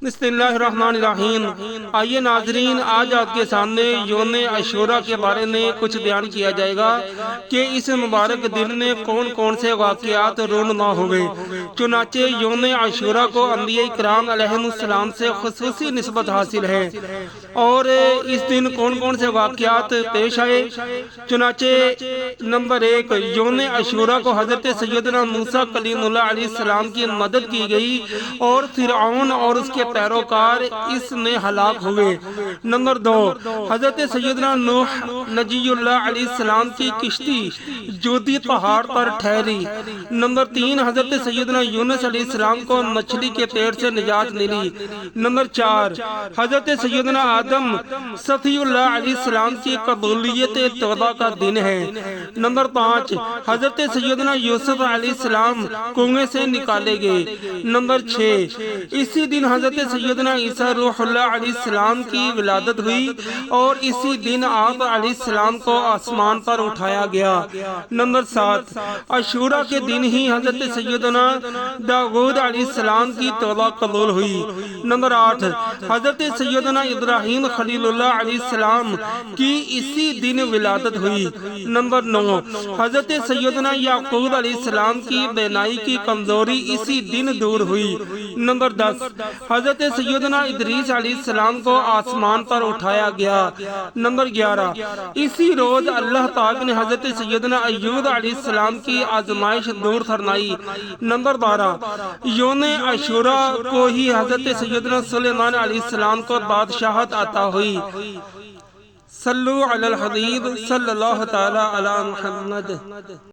بسم اللہ الرحمن الرحیم۔ آئیے ناظرین، آج آپ کے سامنے یوم عاشوراء کے بارے میں کچھ بیان کیا جائے گا کہ اس مبارک دن میں کون کون سے واقعات رونما ہوئے۔ چنانچہ یوم عاشوراء کو انبیاء کرام علیہ السلام سے خصوصی نسبت حاصل ہے اور اس دن کون کون سے واقعات پیش آئے۔ چنانچہ نمبر 1، یوم عاشوراء کو حضرت سیدنا موسیٰ کلیم اللہ علیہ السلام کی مدد کی گئی اور فرعون اور اس کے پیروکار اس میں ہلاک ہوئے۔ نمبر 2، حضرت سیدنا نوح نجی اللہ علیہ السلام کی کشتی جودی پہاڑ پر ٹھہری۔ نمبر 3، حضرت سیدنا یونس علیہ السلام کو مچھلی کے پیٹ سے نجات ملی۔ نمبر 4، حضرت سیدنا آدم صفی اللہ علیہ السلام کی قبولیت توبہ کا دن ہے۔ نمبر 5، حضرت سیدنا یوسف علیہ السلام کنویں سے نکالے گئے۔ نمبر 6، اسی دن حضرت سیدنا عیسیٰ روح اللہ علیہ السلام کی ولادت ہوئی اور اسی دن آپ علیہ السلام کو آسمان پر اٹھایا گیا۔ نمبر 7، عاشوراء کے دن ہی حضرت سیدنا داؤد علیہ السلام کی توبہ قبول ہوئی۔ نمبر 8، حضرت سیدنا ابراہیم خلیل اللہ علیہ السلام کی اسی دن ولادت ہوئی۔ نمبر 9، حضرت سیدنا یعقوب علیہ السلام کی بینائی کی کمزوری اسی دن دور ہوئی۔ نمبر 10، حضرت سیدنا ادریس علیہ السلام کو آسمان پر اٹھایا گیا۔ نمبر 11، اسی روز اللہ پاک نے حضرت سیدنا ایوب علیہ السلام کی آزمائش دور فرمائی۔ نمبر 12، یوم عاشوراء کو ہی حضرت سیدنا سلیمان علیہ السلام کو بادشاہت عطا ہوئی۔ صلو علی الحبیب صلی اللہ تعالی علی محمد۔